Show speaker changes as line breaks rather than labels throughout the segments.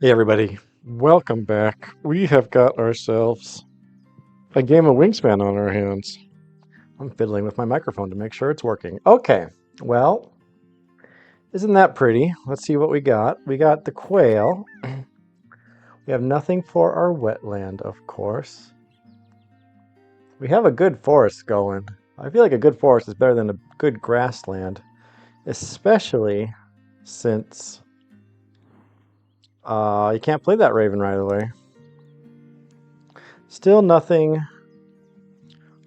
Hey everybody, welcome back. We have got ourselves a game of Wingspan on our hands. I'm fiddling with my microphone to make sure it's working. Okay, well, isn't that pretty? Let's see what we got. We got the quail. We have nothing for our wetland, of course. We have a good forest going. I feel like a good forest is better than a good grassland, especially since you can't play that raven right away. Still nothing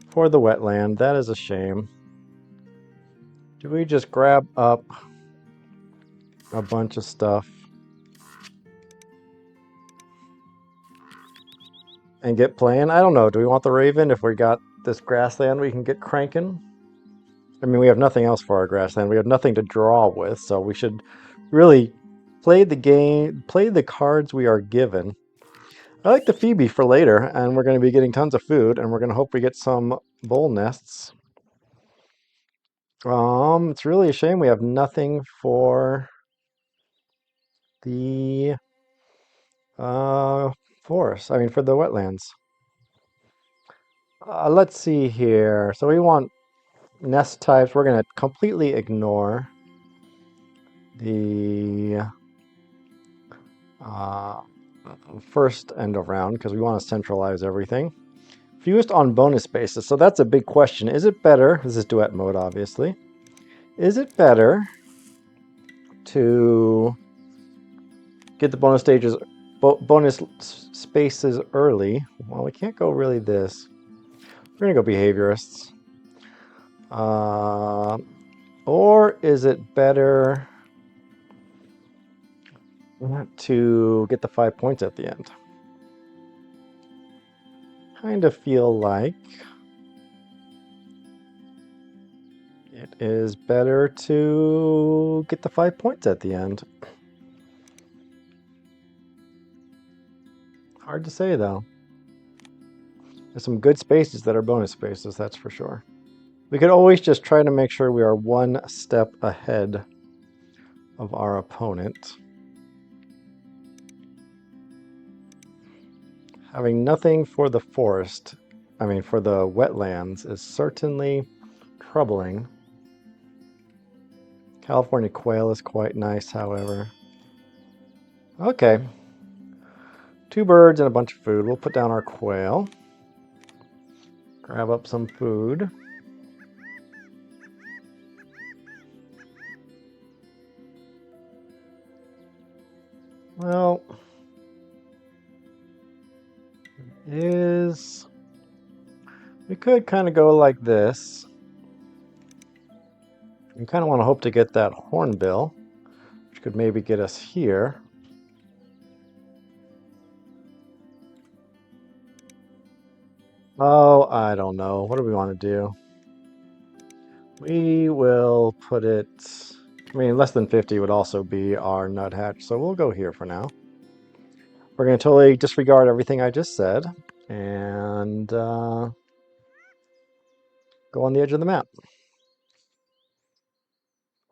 for the wetland. That is a shame. Do we just grab up a bunch of stuff and get playing? I don't know. Do we want the Raven if we got this grassland we can get cranking? I mean, we have nothing else for our grassland. We have nothing to draw with, so we should really play the game, play the cards we are given. I like the Phoebe for later, and we're going to be getting tons of food, and we're going to hope we get some bull nests. It's really a shame we have nothing for the uh, forest. I mean, for the wetlands. Let's see here. So we want nest types. We're going to completely ignore the uh, first end of round because we want to centralize everything. Fewest on bonus basis. So that's a big question. Is it better? This is duet mode, obviously. Is it better to get the bonus spaces early? Well, we can't go really this. We're going to go behaviorists. Or is it better to get the 5 points at the end? Kind of feel like it is better to get the 5 points at the end. Hard to say though. There's some good spaces that are bonus spaces, that's for sure. We could always just try to make sure we are one step ahead of our opponent. Having nothing for the forest, for the wetlands, is certainly troubling. California quail is quite nice, however. Okay. 2 birds and a bunch of food. We'll put down our quail. Grab up some food. Well, we could kind of go like this. We kind of want to hope to get that hornbill, which could maybe get us here. Oh, I don't know. What do we want to do? We will put it... less than 50 would also be our nuthatch, so we'll go here for now. We're going to totally disregard everything I just said and go on the edge of the map.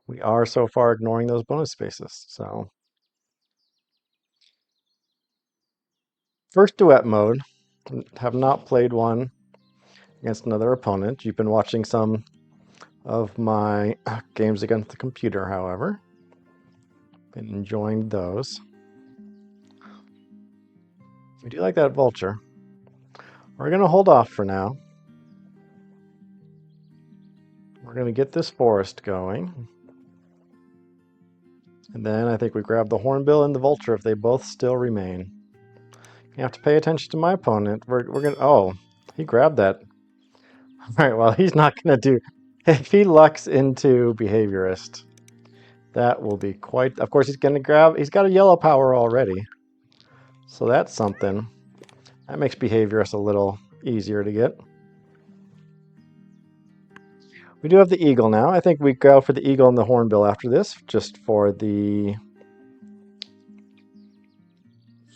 We are so far ignoring those bonus spaces, so... First duet mode. Have not played one against another opponent. You've been watching some of my games against the computer, however. Been enjoying those. We do like that vulture. We're going to hold off for now. We're going to get this forest going. And then I think we grab the hornbill and the vulture if they both still remain. You have to pay attention to my opponent. We're going to... Oh, he grabbed that. All right, well, he's not going to do... If he lucks into behaviorist, that will be quite... Of course, he's going to grab... He's got a yellow power already. So that's something. That makes behaviorist a little easier to get. We do have the eagle now. I think we go for the eagle and the hornbill after this, just for the...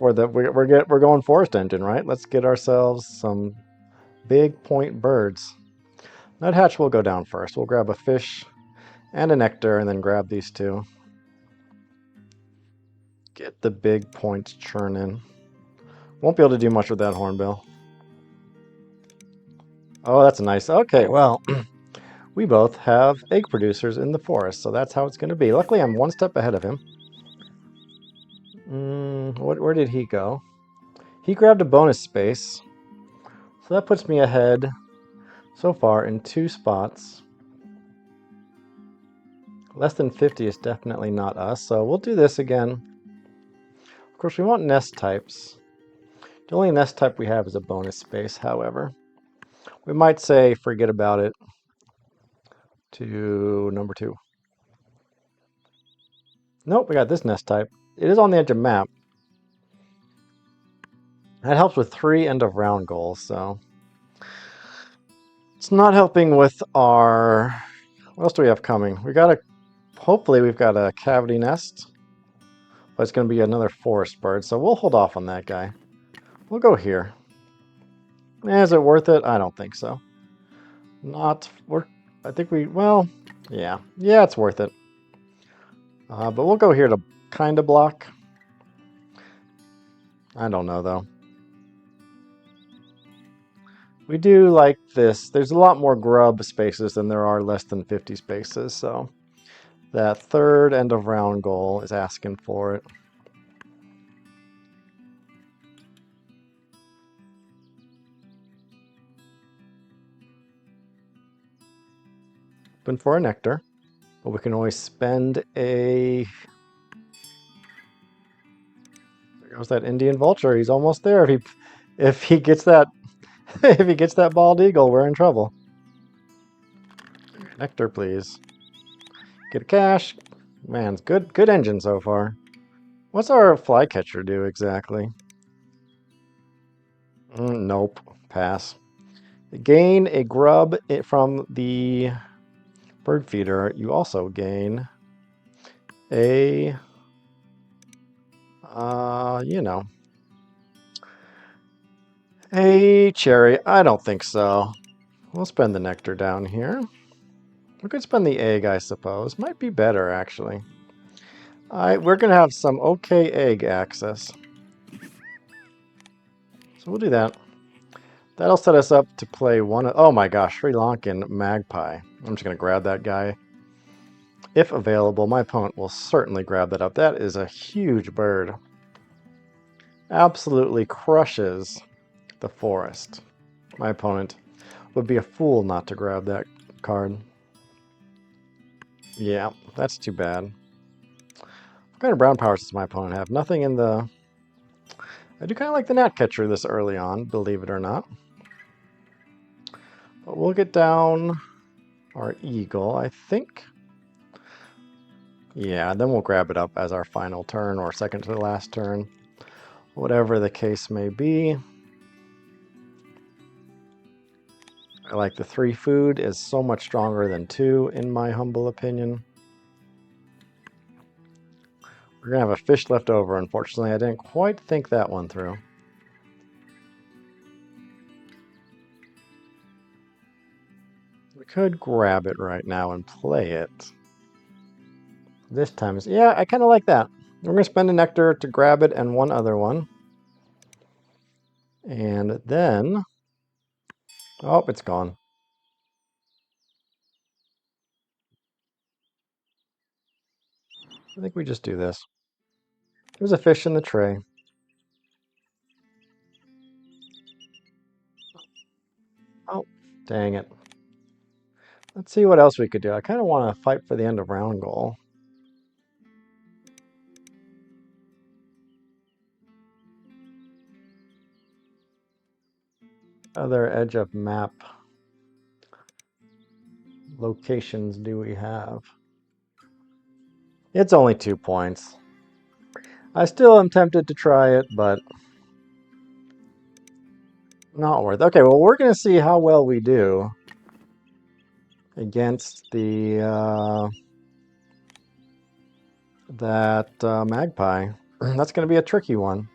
We're going forest engine, right? Let's get ourselves some big point birds. Nuthatch will go down first. We'll grab a fish and a nectar and then grab these two. Get the big points churning. Won't be able to do much with that hornbill. Oh, that's nice. Okay, well, we both have egg producers in the forest, so that's how it's going to be. Luckily, I'm one step ahead of him. Where did he go? He grabbed a bonus space, so that puts me ahead so far in 2 spots. Less than 50 is definitely not us, so we'll do this again. Of course, we want nest types. The only nest type we have is a bonus space, however. We might say forget about it to number 2. Nope, we got this nest type. It is on the edge of map. That helps with 3 end of round goals, so it's not helping with our... What else do we have coming? Hopefully we've got a cavity nest, but it's going to be another forest bird, so we'll hold off on that guy. We'll go here. Is it worth it? I don't think so. I think well, yeah, it's worth it. But we'll go here to kind of block. I don't know, though. We do like this. There's a lot more grub spaces than there are less than 50 spaces, so that 3rd end of round goal is asking for it. Open for a nectar, but we can always spend a... There goes that Indian vulture. He's almost there. If he gets that if he gets that bald eagle, we're in trouble. Nectar, please. Get a cash. Man, it's good engine so far. What's our flycatcher do exactly? Nope. Pass. Gain a grub from the bird feeder. You also gain a, a cherry. I don't think so. We'll spend the nectar down here. We could spend the egg, I suppose. Might be better, actually. We're going to have some okay egg access. So we'll do that. That'll set us up to play oh my gosh, Sri Lankan Magpie. I'm just going to grab that guy. If available, my opponent will certainly grab that up. That is a huge bird. Absolutely crushes the forest. My opponent would be a fool not to grab that card. Yeah, that's too bad. What kind of brown powers does my opponent have? Nothing in the... I do kind of like the gnatcatcher this early on, believe it or not. But we'll get down our eagle, I think. Yeah, then we'll grab it up as our final turn, or second to the last turn. Whatever the case may be. I like the 3 food is so much stronger than 2, in my humble opinion. We're going to have a fish left over, unfortunately. I didn't quite think that one through. We could grab it right now and play it. This time is... Yeah, I kind of like that. We're going to spend a nectar to grab it and one other one. And then... Oh, it's gone. I think we just do this. There's a fish in the tray. Oh, dang it. Let's see what else we could do. I kind of want to fight for the end of round goal. Other edge of map locations do we have? It's only 2 points. I still am tempted to try it, but not worth it. Okay, well, we're going to see how well we do against the Magpie. That's going to be a tricky one.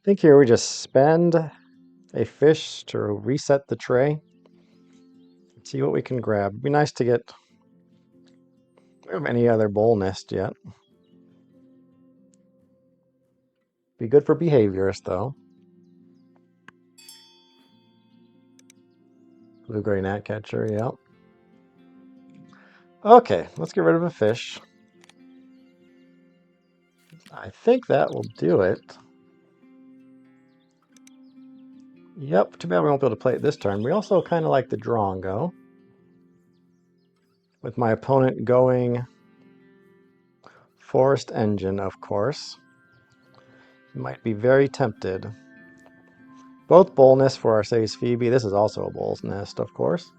I think here we just spend a fish to reset the tray. See what we can grab. It'd be nice to get... We don't have any other bowl nest yet. Be good for behaviorists, though. Blue-gray gnatcatcher, yep. Okay, let's get rid of a fish. I think that will do it. Yep, too bad we won't be able to play it this turn. We also kind of like the Drongo. With my opponent going Forest Engine, of course. He might be very tempted. Both bowl nests for our Says Phoebe. This is also a bowl's nest, of course.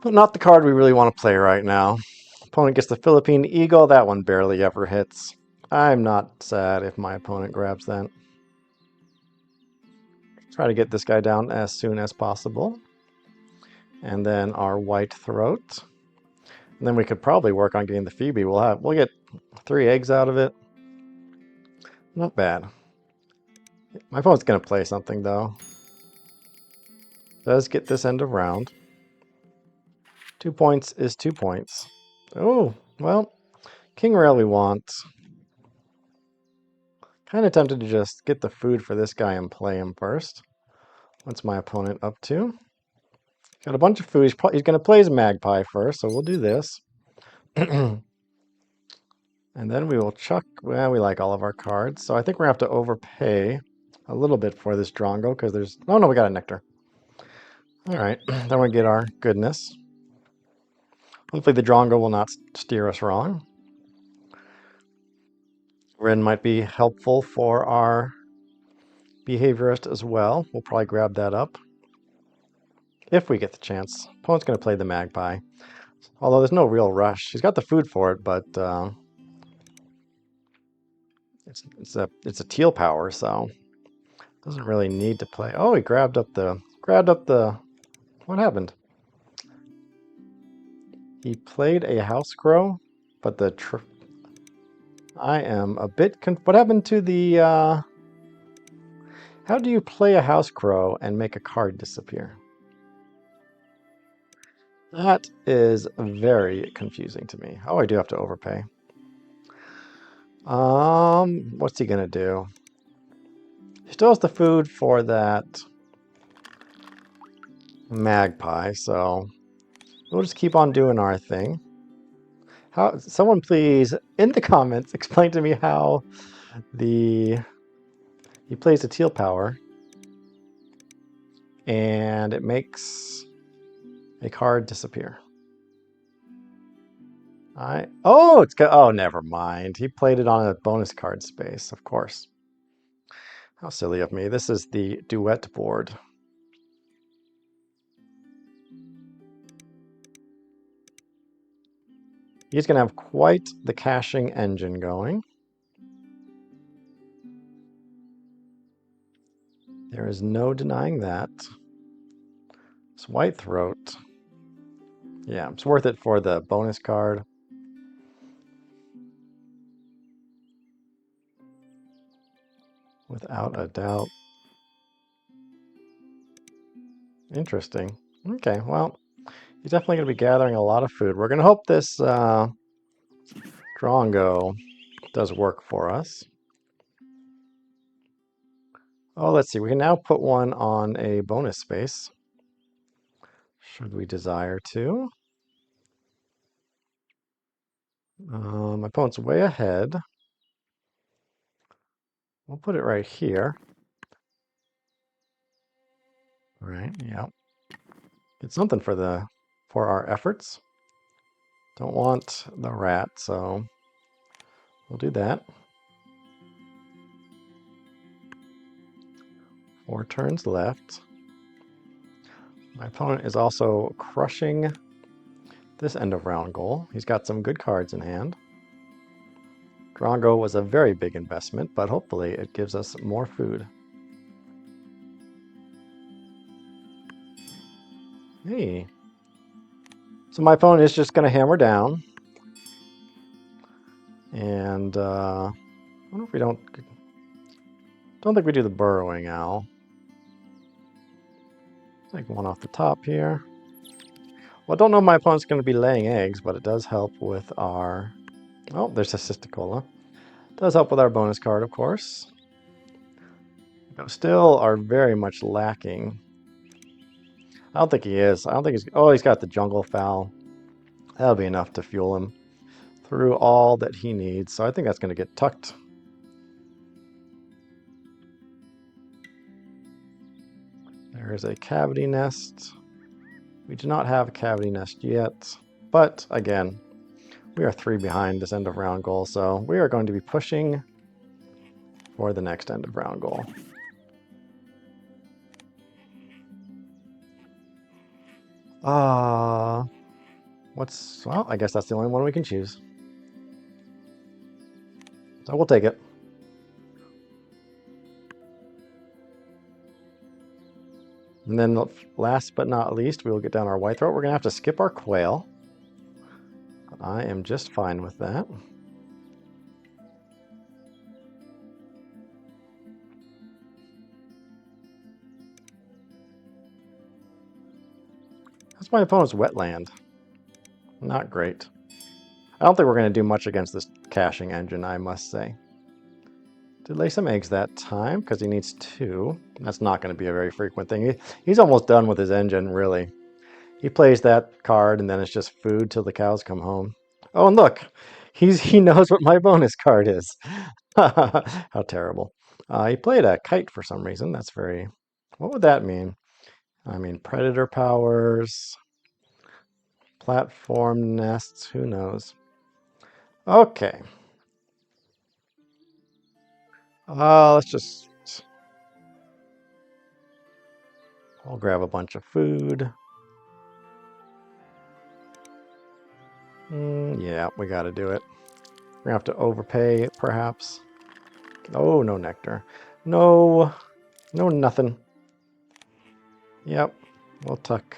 But not the card we really want to play right now. Opponent gets the Philippine Eagle. That one barely ever hits. I'm not sad if my opponent grabs that. Try to get this guy down as soon as possible. And then our white throat. And then we could probably work on getting the Phoebe. We'll get 3 eggs out of it. Not bad. My opponent's going to play something, though. Does get this end of round. 2 points is 2 points. Oh, well, King Rail we want. Kind of tempted to just get the food for this guy and play him first. What's my opponent up to? Got a bunch of food. He's going to play his Magpie first, so we'll do this. And then we will chuck... Well, we like all of our cards, so I think we're going to have to overpay a little bit for this Drongo, because there's... Oh, no, we got a Nectar. All right, then we get our goodness. Hopefully the Drongo will not steer us wrong. Ren might be helpful for our behaviorist as well. We'll probably grab that up if we get the chance. Opponent's going to play the Magpie. Although there's no real rush. He's got the food for it, but it's a teal power, so doesn't really need to play. Oh, he grabbed up the... What happened? He played a house crow, but the... I am a bit... What happened to the... How do you play a house crow and make a card disappear? That is very confusing to me. Oh, I do have to overpay. What's he gonna do? He still has the food for that Magpie, so we'll just keep on doing our thing. Someone please, in the comments, explain to me how he plays a teal power and it makes a card disappear. Oh, never mind. He played it on a bonus card space, of course. How silly of me. This is the duet board. He's going to have quite the caching engine going. There is no denying that. It's white throat. Yeah, it's worth it for the bonus card. Without a doubt. Interesting. Okay, well, he's definitely going to be gathering a lot of food. We're going to hope this Drongo does work for us. Oh, let's see. We can now put one on a bonus space, should we desire to. My opponent's way ahead. We'll put it right here. Right, yeah. Get something for our efforts. Don't want the rat, so we'll do that. 4 turns left. My opponent is also crushing this end of round goal. He's got some good cards in hand. Drongo was a very big investment, but hopefully it gives us more food. Hey. So my opponent is just going to hammer down. And I wonder if we don't think we do the burrowing owl. Take one off the top here. Well, I don't know if my opponent's going to be laying eggs, but it does help with our... Oh, there's a Cysticola. Does help with our bonus card, of course. But still are very much lacking. I don't think he is. I don't think he's... Oh, he's got the Jungle Fowl. That'll be enough to fuel him through all that he needs. So I think that's going to get tucked. There's a cavity nest. We do not have a cavity nest yet. But again, we are 3 behind this end of round goal. So we are going to be pushing for the next end of round goal. Well, I guess that's the only one we can choose. So we'll take it. And then last but not least, we will get down our white throat. We're going to have to skip our quail. I am just fine with that. That's my opponent's wetland. Not great. I don't think we're going to do much against this caching engine, I must say. Did lay some eggs that time because he needs 2. That's not going to be a very frequent thing. He's almost done with his engine, really. He plays that card and then it's just food till the cows come home. Oh, and look, he knows what my bonus card is. How terrible. He played a kite for some reason. That's very... What would that mean? I mean, predator powers, platform nests, who knows? Okay. Let's just... I'll grab a bunch of food. Yeah, we gotta do it. We're gonna have to overpay, perhaps. Oh, no nectar. No, nothing. Yep, we'll tuck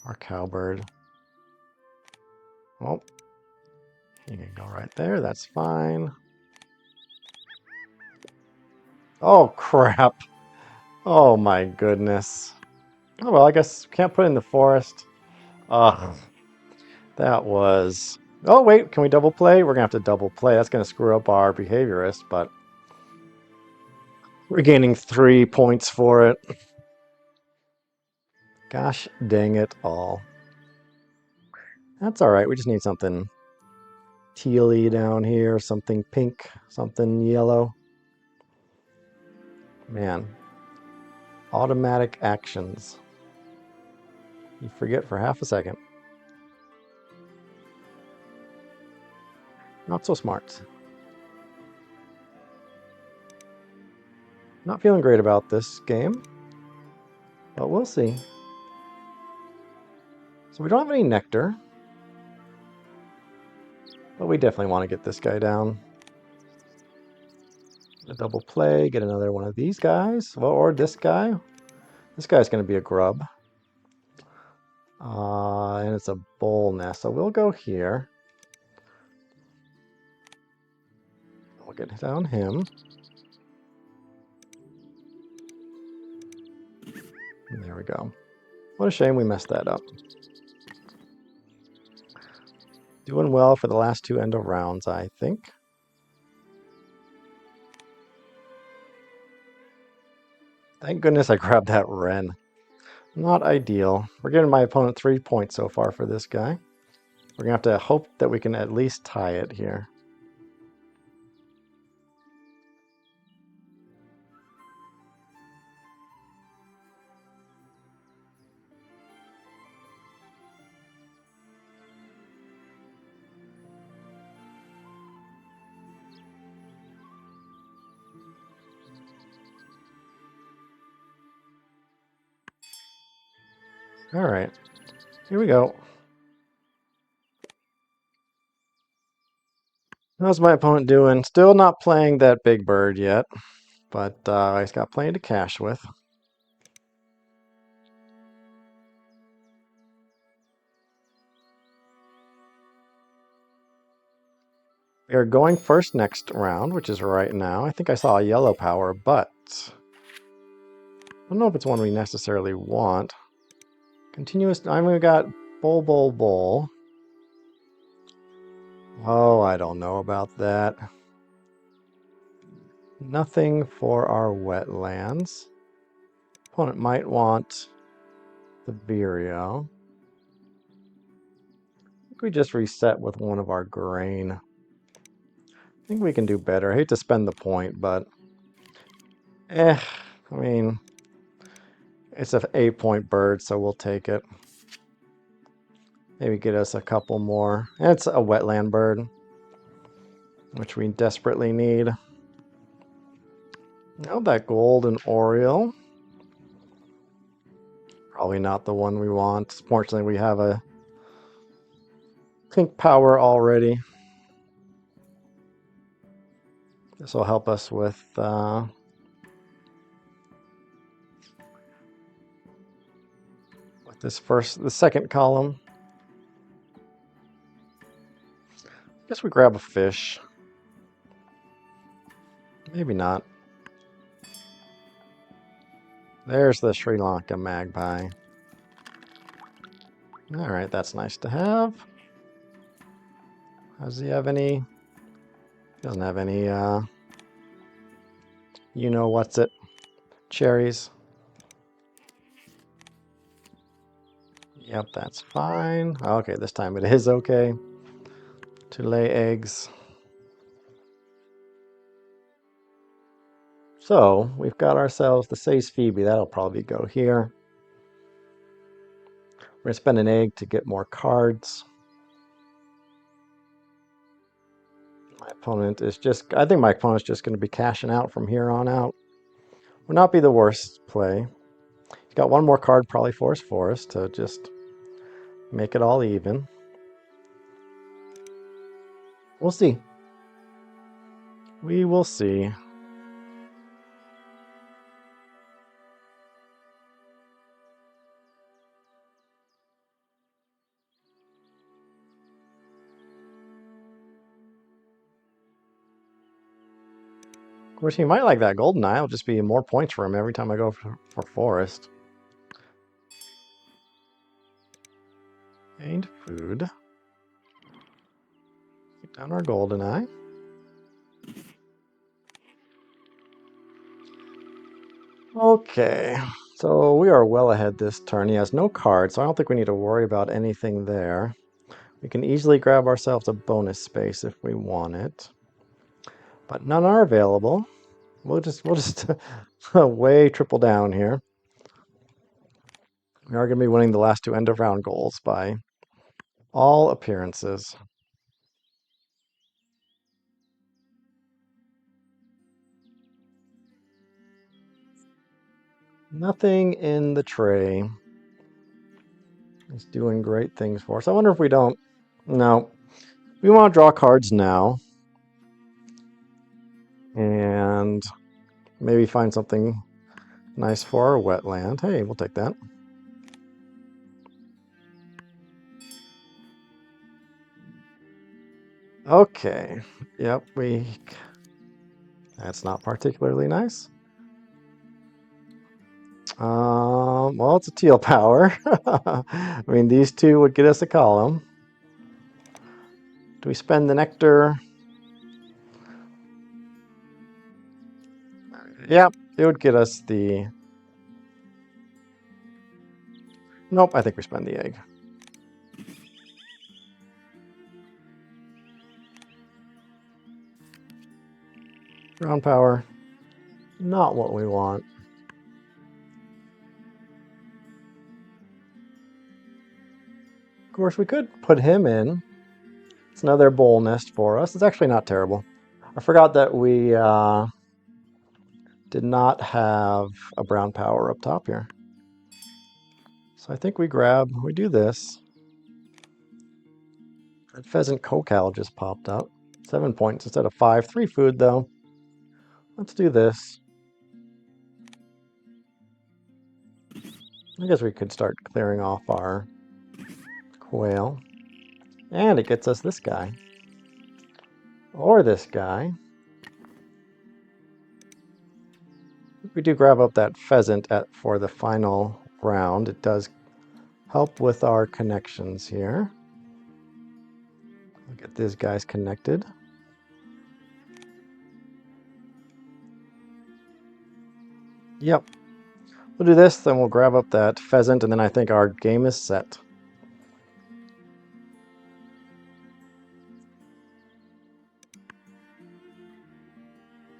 our cowbird. Oh, you can go right there, that's fine. Oh, crap. Oh, my goodness. Oh, well, I guess we can't put it in the forest. Ugh. That was... Oh, wait, can we double play? We're going to have to double play. That's going to screw up our behaviorist, but we're gaining 3 points for it. Gosh dang it all. That's all right. We just need something teal-y down here, something pink, something yellow. Man. Automatic actions. You forget for half a second. Not so smart. Not feeling great about this game, but we'll see. So we don't have any nectar, but we definitely want to get this guy down. A double play, get another one of these guys, well, or this guy. This guy's going to be a grub. And it's a bowl nest, so we'll go here. We'll get down him. And there we go. What a shame we messed that up. Doing well for the last 2 end of rounds, I think. Thank goodness I grabbed that wren. Not ideal. We're giving my opponent 3 points so far for this guy. We're going to have to hope that we can at least tie it here. All right, here we go. How's my opponent doing? Still not playing that big bird yet, but he's got plenty to cash with. We are going first next round, which is right now. I think I saw a yellow power, but I don't know if it's one we necessarily want. Continuous, I mean, we got Bowl, bowl, bowl. Oh, I don't know about that. Nothing for our wetlands. Opponent might want the Vireo. I think we just reset with one of our grain. I think we can do better. I hate to spend the point, but I mean, it's an 8-point bird, so we'll take it. Maybe get us a couple more. It's a wetland bird, which we desperately need. Oh, that golden oriole. Probably not the one we want. Fortunately, we have a pink power already. This will help us with the second column. Guess we grab a fish. Maybe not. There's the Sri Lanka magpie. All right, that's nice to have. Does he have any? Doesn't have any, you know what's it? Cherries. Yep, that's fine. Okay, this time it is okay to lay eggs. So we've got ourselves the Say's Phoebe. That'll probably go here. We're going to spend an egg to get more cards. My opponent is just, I think my opponent's just going to be cashing out from here on out. Would not be the worst play. He's got one more card probably for us to just make it all even. We'll see. We will see. Of course, he might like that golden eye. It'll just be more points for him every time I go for forest. And food. Keep down our golden eye. Okay, so we are well ahead this turn. He has no cards, so I don't think we need to worry about anything there. We can easily grab ourselves a bonus space if we want it, but none are available. We'll just way triple down here. We are going to be winning the last two end of round goals by all appearances. Nothing in the tray is doing great things for us. I wonder if we don't. No, we want to draw cards now and maybe find something nice for our wetland. Hey, we'll take that. Okay. Yep, that's not particularly nice. Well, it's a teal power. I mean, these two would get us a column. Do we spend the nectar? Yep, it would get us the... Nope, I think we spend the egg. Ground power, not what we want. Of course, we could put him in. It's another bowl nest for us. It's actually not terrible. I forgot that we did not have a brown power up top here. So I think we do this. That pheasant cocal just popped up. 7 points instead of 5. 3 food though. Let's do this. I guess we could start clearing off our quail. And it gets us this guy. Or this guy. If we do grab up that pheasant for the final round, it does help with our connections here. We'll get these guys connected. Yep. We'll do this, then we'll grab up that pheasant, and then I think our game is set.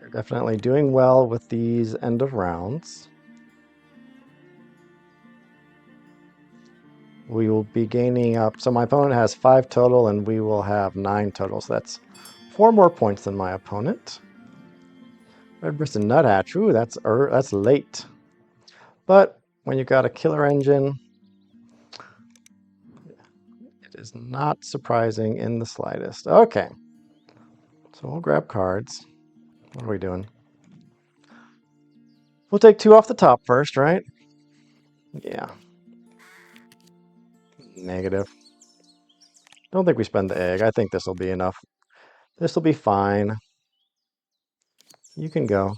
We're definitely doing well with these end of rounds. We will be gaining up. So my opponent has 5 total, and we will have 9 total. So that's 4 more points than my opponent. Red-breasted nuthatch. Ooh, that's late. But when you've got a killer engine, it is not surprising in the slightest. Okay. So we'll grab cards. What are we doing? We'll take 2 off the top first, right? Yeah. Negative. Don't think we spend the egg. I think this will be enough. This will be fine. You can go.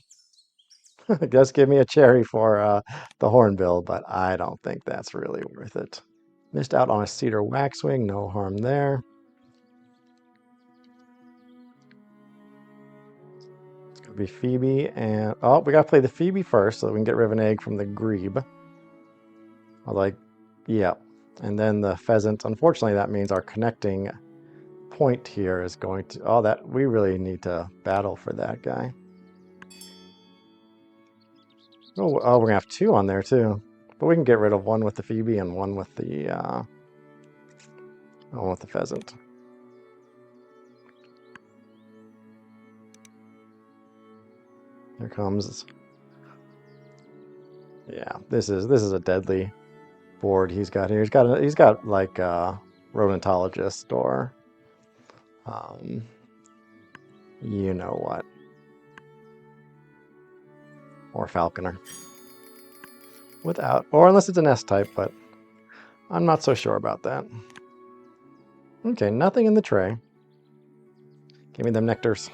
Just give me a cherry for the hornbill, but I don't think that's really worth it. Missed out on a cedar waxwing. No harm there. It's going to be Phoebe and... Oh, we got to play the Phoebe first so that we can get rid of an egg from the grebe. Yeah. And then the pheasant. Unfortunately, that means our connecting point here is going to... Oh, that we really need to battle for that guy. Oh, we're going to have 2 on there, too. But we can get rid of one with the Phoebe and one with the pheasant. Here comes... Yeah, this is a deadly board he's got here. He's got like a rodentologist or... you know what. Or falconer. Or unless it's an S-type, but I'm not so sure about that. Okay, nothing in the tray. Give me them nectars.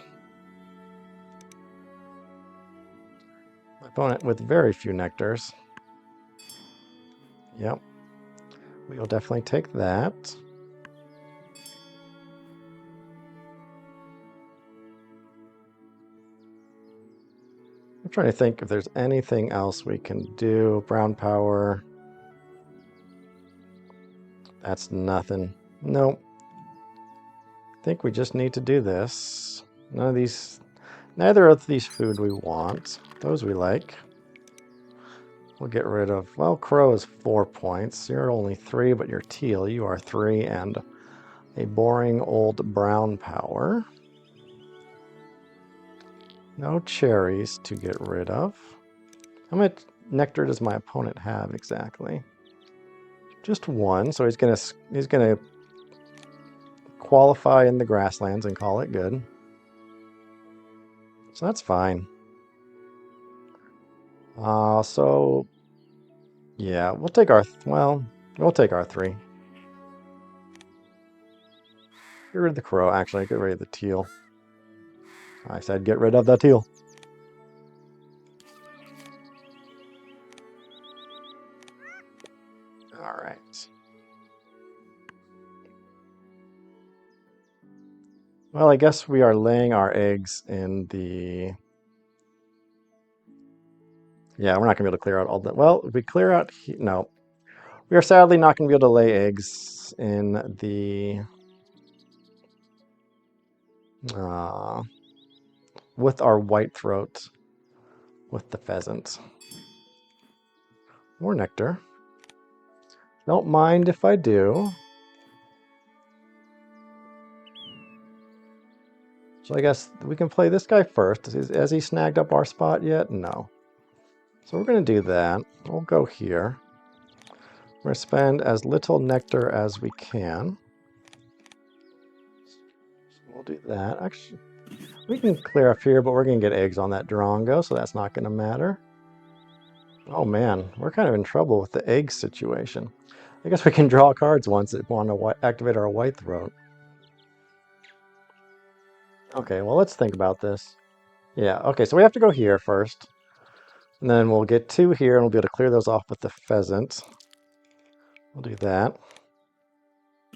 My opponent with very few nectars. Yep. We will definitely take that. I'm trying to think if there's anything else we can do. Brown power. That's nothing. Nope. I think we just need to do this. Neither of these food we want. Those we like. We'll get rid of, well, crow is 4 points. You're only 3, but you're teal. You are 3 and a boring old brown power. No cherries to get rid of. How much nectar does my opponent have exactly? Just 1, so he's gonna qualify in the grasslands and call it good. So that's fine. So yeah, we'll take our 3. Get rid of the crow. Actually, get rid of the teal. I said get rid of the teal. All right. Well, I guess we are laying our eggs in the... Yeah, we're not going to be able to clear out all that. Well, if we clear out... No. We are sadly not going to be able to lay eggs in the... with our white throat, with the pheasant. More nectar. Don't mind if I do. So I guess we can play this guy first. Has he snagged up our spot yet? No. So we're going to do that. We'll go here. We're going to spend as little nectar as we can. So we'll do that. Actually, we can clear up here, but we're going to get eggs on that Durango, so that's not going to matter. Oh man, we're kind of in trouble with the egg situation. I guess we can draw cards once if we want to activate our white throat. Okay, well, let's think about this. Yeah, okay, so we have to go here first. And then we'll get 2 here, and we'll be able to clear those off with the pheasant. We'll do that.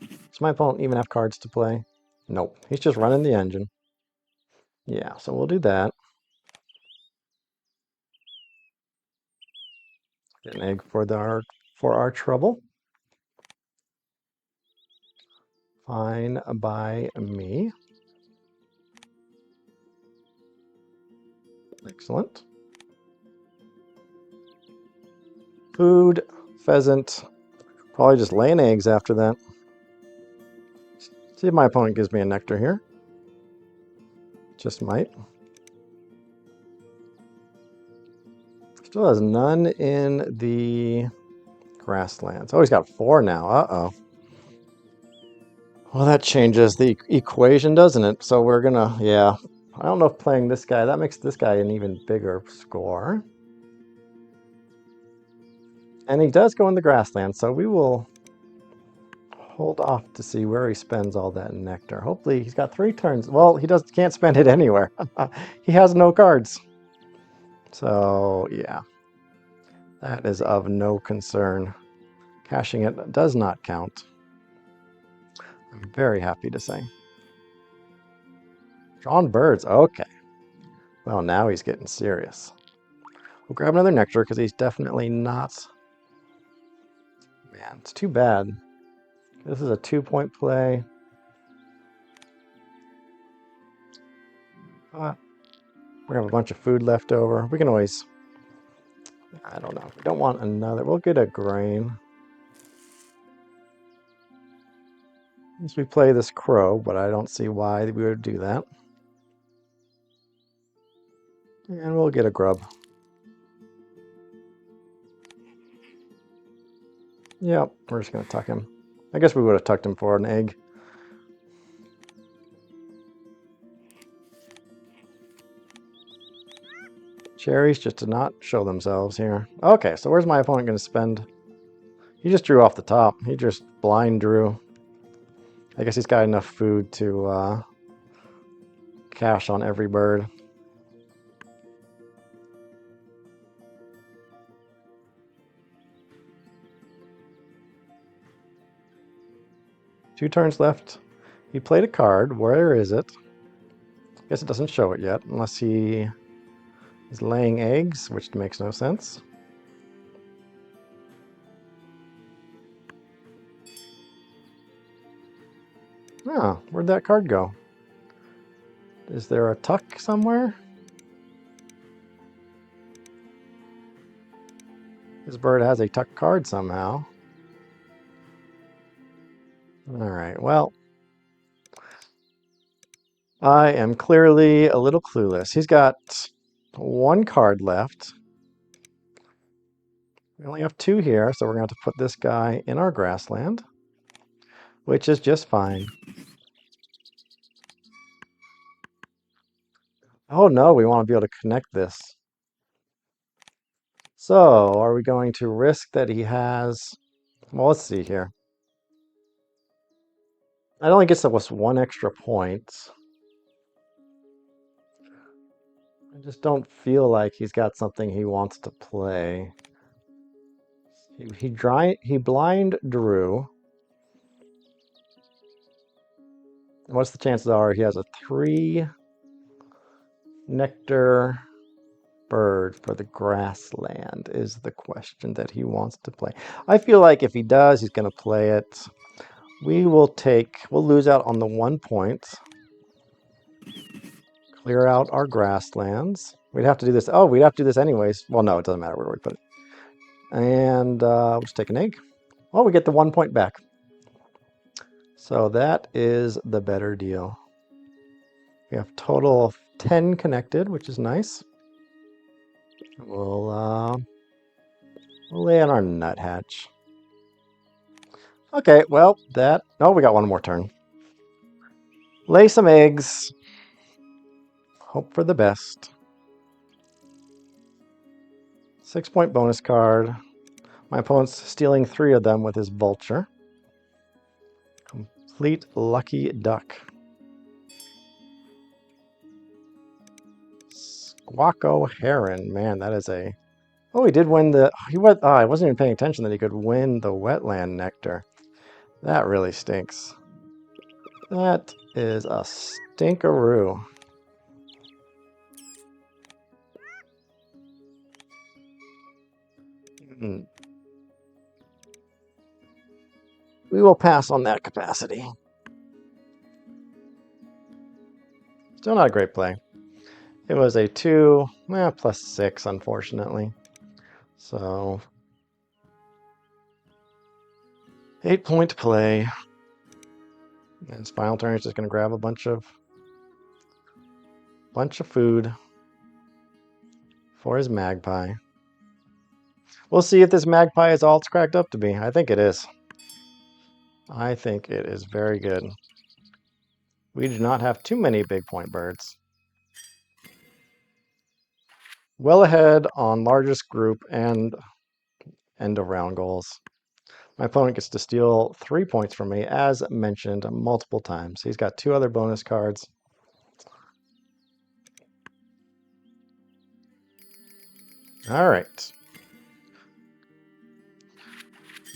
Does my opponent even have cards to play? Nope. He's just running the engine. Yeah, so we'll do that. Get an egg for our trouble. Fine by me. Excellent. Food, pheasant. Probably just laying eggs after that. See if my opponent gives me a nectar here. Just might. Still has none in the grasslands. Oh, he's got 4 now. Uh-oh. Well, that changes the equation, doesn't it? So we're gonna, yeah. I don't know if playing this guy, that makes this guy an even bigger score. And he does go in the grassland, so we will hold off to see where he spends all that nectar. Hopefully he's got 3 turns. Well, he can't spend it anywhere. He has no cards. So, yeah. That is of no concern. Cashing it does not count. I'm very happy to say. Drawn birds. Okay. Well, now he's getting serious. We'll grab another nectar because he's definitely not... Man, it's too bad. This is a 2-point play. But we have a bunch of food left over. We can always... I don't know. We don't want another. We'll get a grain. Once we play this crow, but I don't see why we would do that. And we'll get a grub. Yep, we're just going to tuck him. I guess we would have tucked him for an egg. Cherries just did not show themselves here. Okay, so where's my opponent going to spend? He just drew off the top. He just blind drew. I guess he's got enough food to cash on every bird. Two turns left. He played a card. Where is it? I guess it doesn't show it yet, unless he is laying eggs, which makes no sense. Oh, where'd that card go? Is there a tuck somewhere? This bird has a tuck card somehow. Alright, well, I am clearly a little clueless. He's got 1 card left. We only have 2 here, so we're going to have to put this guy in our grassland, which is just fine. Oh no, we want to be able to connect this. So, are we going to risk that he has... Well, let's see here. I only gets us 1 extra point. I just don't feel like he's got something he wants to play. He blind drew. What's the chances are he has a 3 nectar bird for the grassland is the question that he wants to play. I feel like if he does, he's going to play it. We'll lose out on the 1 point. Clear out our grasslands. We'd have to do this. Oh, we'd have to do this anyways. Well, no, it doesn't matter where we put it. And we'll just take an egg. Well, we get the 1 point back. So that is the better deal. We have total of 10 connected, which is nice. We'll lay on our nuthatch. Okay, well, we got 1 more turn. Lay some eggs. Hope for the best. 6-point bonus card. My opponent's stealing 3 of them with his vulture. Complete lucky duck. Squawko heron. Man, that is a Oh, he did win the. He went. Oh, I wasn't even paying attention that he could win the wetland nectar. That really stinks. That is a stinkeroo. Mm, we will pass on that capacity. Still not a great play. It was a 2, plus 6, unfortunately. So, 8-point play. And his final turn is just going to grab a bunch of food for his Magpie. We'll see if this Magpie is all it's cracked up to be. I think it is. I think it is very good. We do not have too many big point birds. Well ahead on largest group and end of round goals. My opponent gets to steal 3 points from me, as mentioned multiple times. He's got 2 other bonus cards. All right.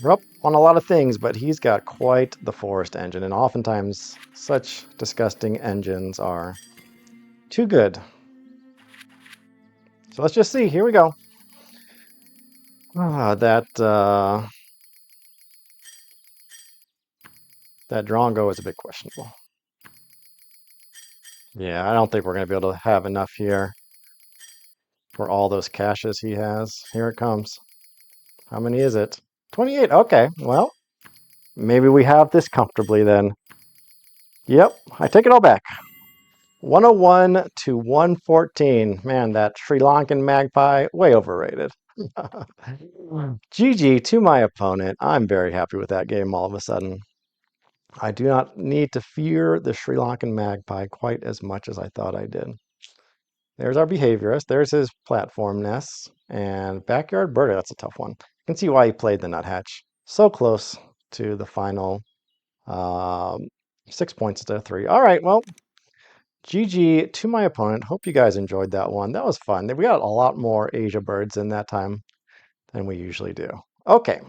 We're up on a lot of things, but he's got quite the forest engine, and oftentimes such disgusting engines are too good. So let's just see. Here we go. That Drongo is a bit questionable. Yeah, I don't think we're going to be able to have enough here for all those caches he has. Here it comes. How many is it? 28. Okay, well, maybe we have this comfortably then. Yep, I take it all back. 101 to 114. Man, that Sri Lankan Magpie, way overrated. GG to my opponent. I'm very happy with that game all of a sudden. I do not need to fear the Sri Lankan Magpie quite as much as I thought I did. There's our behaviorist. There's his platform nests. And backyard birder, that's a tough one. You can see why he played the nuthatch. So close to the final 6 points to 3. All right, well, GG to my opponent. Hope you guys enjoyed that one. That was fun. We got a lot more Asia birds in that time than we usually do. Okay,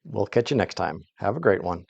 we'll catch you next time. Have a great one.